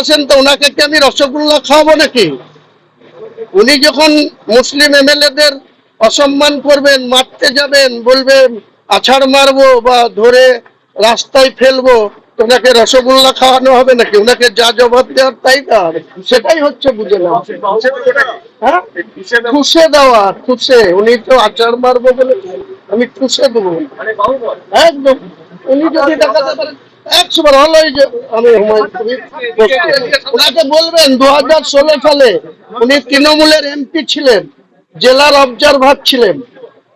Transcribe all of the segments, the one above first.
আসেন তো ওনাকে কি আমি রসগোল্লা খাওয়াবো নাকি? উনি যখন মুসলিম এমএলএদের অসম্মান করবেন, মারতে যাবেন, বলবেন আছাড় মারবো বা ধরে রাস্তায় ফেলবো, তো ওনাকে রসগোল্লা খাওয়ানো হবে নাকি? ওনাকে যা জবাব দেওয়ার তাই দেওয়া হবে। সেটাই হচ্ছে বুঝে না, হ্যাঁ, ঠুসে দেওয়া, ঠুসে। উনি তো আছাড় মারবো বলে আমি ঠুসে দেবো একদম। উনি যদি দেখাতে পারেন 100 বার হলো, এই যে আমি হুমায়ুন কবির ওনাকে বলবেন 2016 সালে উনি তৃণমূলের এমপি ছিলেন, জেলার অবজারভার ছিলেন।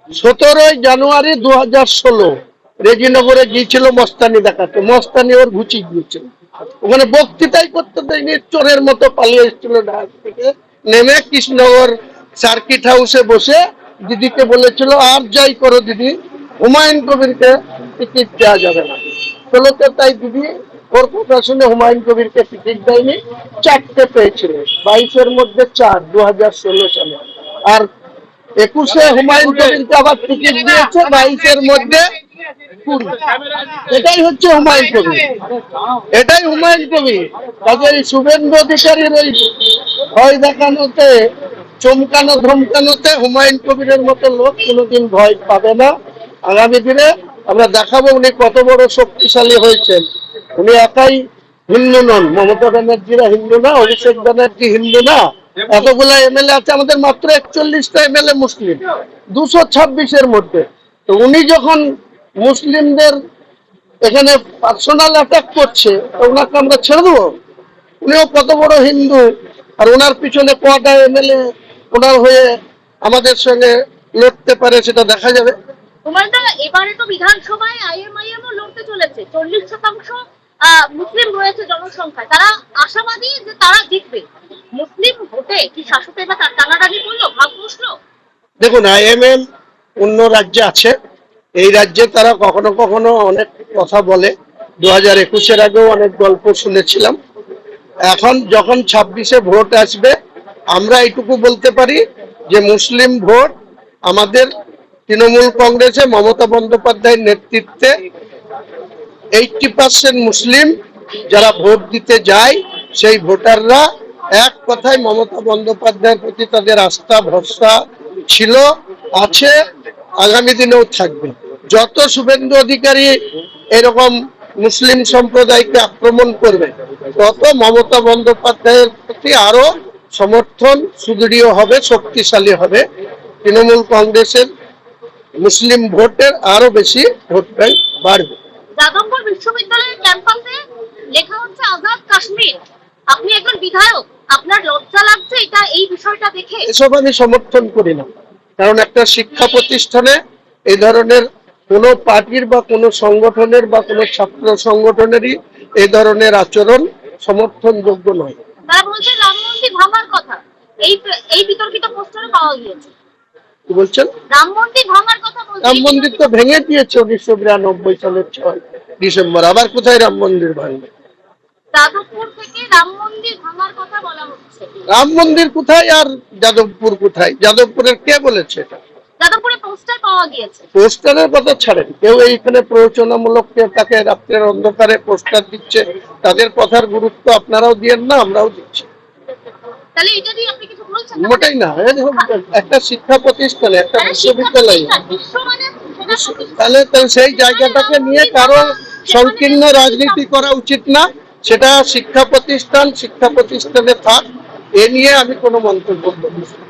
17 জানুয়ারি 2016 রেজিনগরে গিয়েছিল মস্তানি দেখাতে, মস্তানি ওর ঘুচি গিয়েছিল, ওখানে বক্তৃতাই করতে দেয়নি, চোরের মতো পালিয়ে এসেছিল ঢাকা থেকে নেমে কৃষ্ণনগর সার্কিট হাউসে বসে দিদিকে বলেছিল আর যাই করো দিদি, হুমায়ুন কবিরকে টিকিট দেওয়া যাবে না। ষোলোতে তাই দিদি ওর কথা শুনে হুমায়ুন কবিরকে টিকিট দেয়নি, 4টে পেয়েছিল, 22-এর মধ্যে 4 2016 সালে। আর 21-এ হুমায়ুন কবিরকে আবার টিকিট দিয়েছে, 22-এর মধ্যে 20। এটাই হচ্ছে হুমায়ুন কবির, এটাই হুমায়ুন কবির। কাজে শুভেন্দু অধিকারীর ওই ভয় দেখানোতে, চমকানো ধমকানোতে হুমায়ুন কবিরের মতো লোক কোনোদিন ভয় পাবে না। আগামী দিনে আমরা দেখাবো উনি কত বড় শক্তিশালী হয়েছেন। উনি একাই হিন্দু নন, মমতা ব্যানার্জিরা হিন্দু না, অভিষেক ব্যানার্জি হিন্দু না, এতগুলা এমএলএ আছে, আমাদের মাত্র 41টা এমএলএ মুসলিম 226-এর মধ্যে। তো উনি যখন মুসলিমদের এখানে পার্সোনাল অ্যাটাক করছে, তো ওনাকে আমরা ছেড়ে দেবো? উনিও কত বড় হিন্দু, আর ওনার পিছনে কটা এমএলএ ওনার হয়ে আমাদের সঙ্গে লড়তে পারে সেটা দেখা যাবে। এবারে তো বিধানসভায় আইএমআইএমও লড়তে চলেছে, 40% মুসলিম রয়েছে জনসংখ্যায়, তারা আশাবাদী যে তারা জিতবে। মুসলিম ভোটে কি শাসক এবার টানাটানি করলো, ভাগ বসলো? দেখুন, আইএমএম অন্য রাজ্যে আছে, এই রাজ্যে তারা কখনো কখনো অনেক কথা বলে। 2021-এর আগেও অনেক গল্প শুনেছিলাম। এখন যখন 26-এ ভোট আসবে, আমরা এইটুকু বলতে পারি যে মুসলিম ভোট আমাদের তৃণমূল কংগ্রেসে মমতা বন্দ্যোপাধ্যায়ের নেতৃত্বে 80% মুসলিম যারা ভোট দিতে যায়, সেই ভোটাররা এক কথায় মমতা বন্দ্যোপাধ্যায়ের প্রতি তাদের আস্থা ভরসা ছিল, আছে, আগামী দিনেও থাকবে। যত শুভেন্দু অধিকারী এরকম মুসলিম সম্প্রদায়কে আক্রমণ করবে, তত মমতা বন্দ্যোপাধ্যায়ের প্রতি আরো সমর্থন সুদৃঢ় হবে, শক্তিশালী হবে। তৃণমূল কংগ্রেসের মুসলিম ভোটের আরো বেশি ভোট ব্যাংক বাড়বে। যাদবপুর বিশ্ববিদ্যালয়ের ক্যাম্পাসে লেখা হচ্ছে আজাদ কাশ্মীর। আপনি একজন বিধায়ক, আপনার লজ্জা লাগছে এটা, এই বিষয়টা দেখে? এসব আমি সমর্থন করি না, কারণ একটা শিক্ষা প্রতিষ্ঠানে এই ধরনের কোনো পার্টির বা কোনো সংগঠনের বা কোনো ছাত্র সংগঠনেরই এই ধরনের আচরণ সমর্থনযোগ্য নয়। তারা বলছে রাম মন্দির ভাঙার কথা, এই বিতর্কিত পোস্টারে পাওয়া গিয়েছে। কি বলছেন? রাম মন্দির ভাঙার কথা বলছে। রাম মন্দির তো ভেঙে দিয়েছে 1992 সালের 6 ডিসেম্বর, আবার কোথায় রাম মন্দির ভাঙবে? যাদবপুর থেকে রাম মন্দির ভাঙার কথা বলা হচ্ছে। রাম মন্দির কোথায় আর যাদবপুর কোথায়? যাদবপুরের কে বলেছে এটা? যাদবপুরে পোস্টার পাওয়া গিয়েছে। পোস্টারের কথা ছাড়েন, কেউ এইখানে প্ররোচনামূলক তাকে রাত্রের অন্ধকারে পোস্টার দিচ্ছে, তাদের কথার গুরুত্ব আপনারাও দিয়েন না, আমরাও দিচ্ছি। তাহলে এটা দিয়ে আপনি কিছু বলছেন? মোটেই না। একটা শিক্ষা প্রতিষ্ঠানে, একটা বিশ্ববিদ্যালয়, তাহলে সেই জায়গাটাকে নিয়ে কারো সংকীর্ণ রাজনীতি করা উচিত না। সেটা শিক্ষা প্রতিষ্ঠান, শিক্ষা প্রতিষ্ঠানে থাক, এ নিয়ে আমি কোনো মন্তব্য করব না।